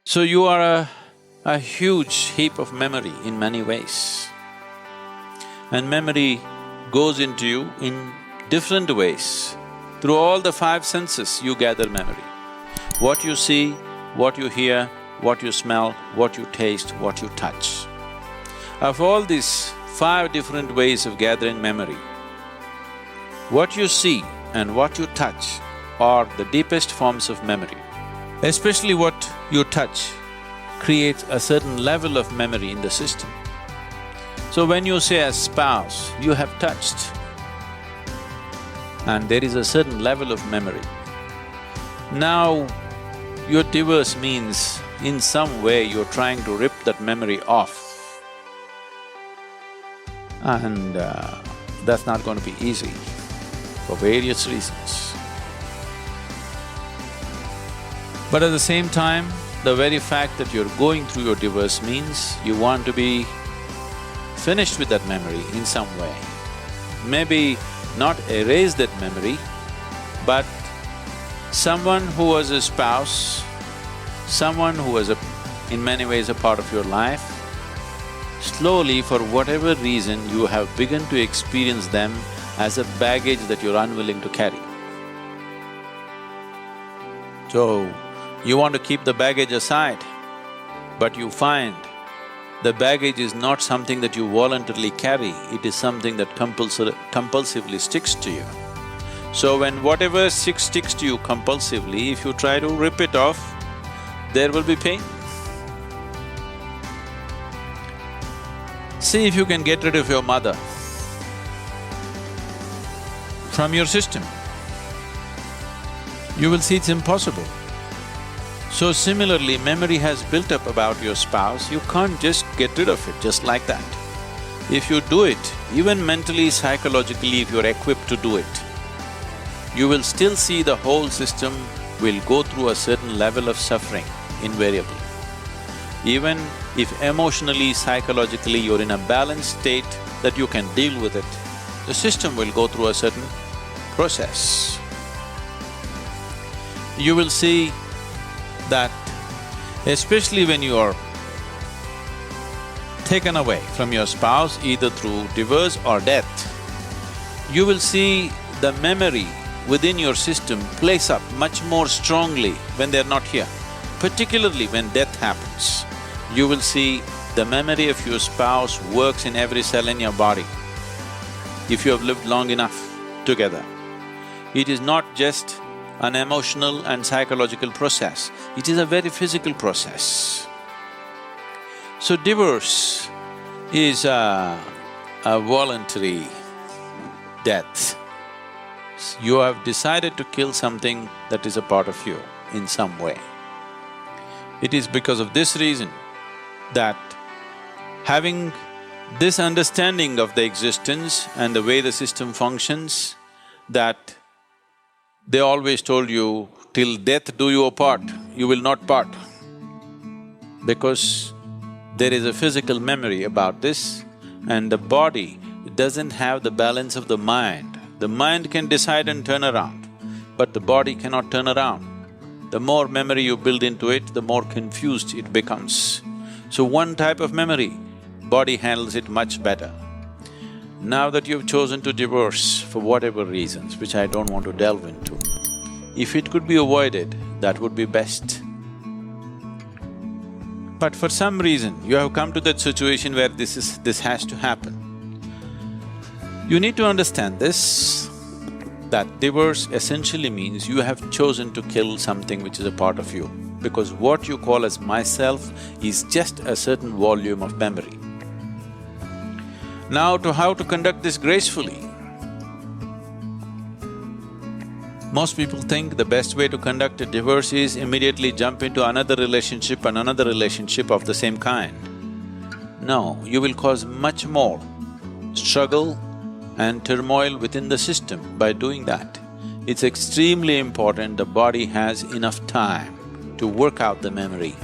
So you are a huge heap of memory in many ways. And memory goes into you in different ways. Through all the five senses, you gather memory. What you see, what you hear, what you smell, what you taste, what you touch. Of all these five different ways of gathering memory, what you see and what you touch are the deepest forms of memory. Especially what you touch creates a certain level of memory in the system. So when you say a spouse, you have touched, and there is a certain level of memory. Now, your divorce means in some way you're trying to rip that memory off, and that's not going to be easy for various reasons. But at the same time, the very fact that you're going through your divorce means you want to be finished with that memory in some way. Maybe not erase that memory, but someone who was a spouse, someone who was in many ways a part of your life, slowly, for whatever reason, you have begun to experience them as a baggage that you're unwilling to carry. So, you want to keep the baggage aside, but you find the baggage is not something that you voluntarily carry, it is something that compulsively sticks to you. So when whatever sticks to you compulsively, if you try to rip it off, there will be pain. See if you can get rid of your mother from your system. You will see it's impossible. So similarly, memory has built up about your spouse, you can't just get rid of it just like that. If you do it, even mentally, psychologically, if you're equipped to do it, you will still see the whole system will go through a certain level of suffering, invariably. Even if emotionally, psychologically you're in a balanced state that you can deal with it, the system will go through a certain process. You will see that especially when you are taken away from your spouse, either through divorce or death, you will see the memory within your system plays up much more strongly when they're not here. Particularly when death happens, you will see the memory of your spouse works in every cell in your body, if you have lived long enough together. It is not just an emotional and psychological process, it is a very physical process. So divorce is a voluntary death. You have decided to kill something that is a part of you in some way. It is because of this reason that having this understanding of the existence and the way the system functions, that they always told you, till death do you apart, you will not part. Because there is a physical memory about this, and the body doesn't have the balance of the mind. The mind can decide and turn around, but the body cannot turn around. The more memory you build into it, the more confused it becomes. So one type of memory, body handles it much better. Now that you've chosen to divorce for whatever reasons, which I don't want to delve into, if it could be avoided, that would be best. But for some reason, you have come to that situation where this has to happen. You need to understand this, that divorce essentially means you have chosen to kill something which is a part of you, because what you call as myself is just a certain volume of memory. Now, to how to conduct this gracefully? Most people think the best way to conduct a divorce is immediately jump into another relationship and another relationship of the same kind. No, you will cause much more struggle and turmoil within the system by doing that. It's extremely important the body has enough time to work out the memory.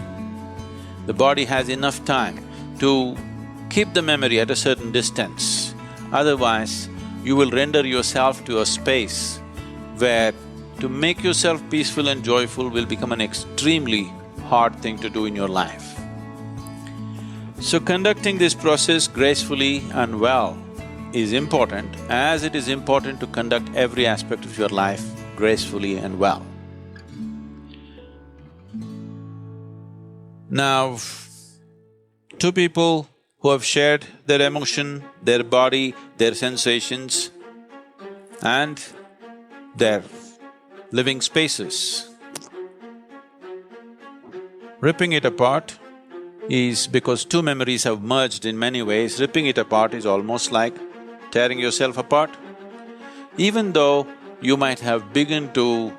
The body has enough time to keep the memory at a certain distance. Otherwise, you will render yourself to a space where to make yourself peaceful and joyful will become an extremely hard thing to do in your life. So conducting this process gracefully and well is important, as it is important to conduct every aspect of your life gracefully and well. Now, two people who have shared their emotion, their body, their sensations and their living spaces. Ripping it apart is because two memories have merged in many ways. Ripping it apart is almost like tearing yourself apart. Even though you might have begun to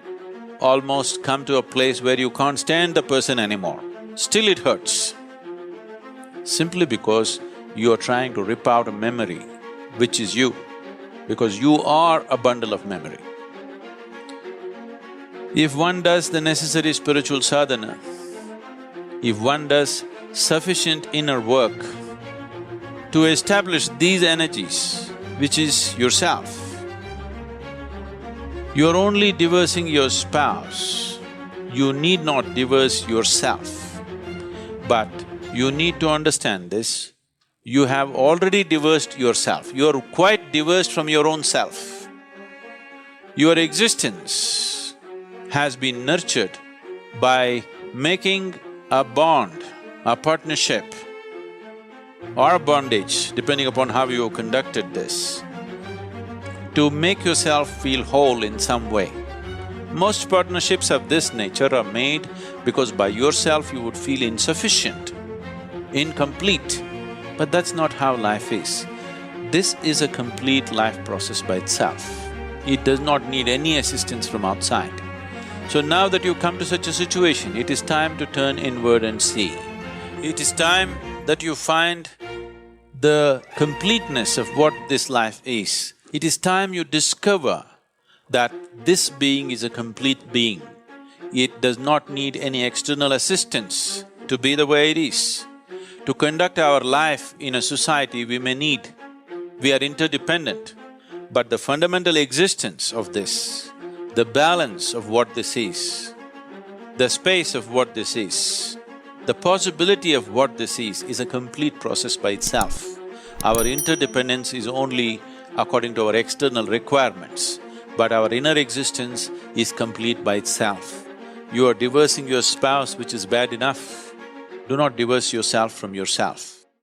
almost come to a place where you can't stand the person anymore, still it hurts. Simply because you are trying to rip out a memory which is you, because you are a bundle of memory. If one does the necessary spiritual sadhana, if one does sufficient inner work to establish these energies, which is yourself, you're only divorcing your spouse, you need not divorce yourself. But you need to understand this, you have already divorced yourself, you're quite divorced from your own self. Your existence has been nurtured by making a bond, a partnership or a bondage, depending upon how you conducted this, to make yourself feel whole in some way. Most partnerships of this nature are made because by yourself you would feel insufficient, incomplete, but that's not how life is. This is a complete life process by itself. It does not need any assistance from outside. So now that you come to such a situation, it is time to turn inward and see. It is time that you find the completeness of what this life is. It is time you discover that this being is a complete being. It does not need any external assistance to be the way it is. To conduct our life in a society, we are interdependent, but the fundamental existence of this, the balance of what this is, the space of what this is, the possibility of what this is a complete process by itself. Our interdependence is only according to our external requirements, but our inner existence is complete by itself. You are divorcing your spouse, which is bad enough. Do not divorce yourself from yourself.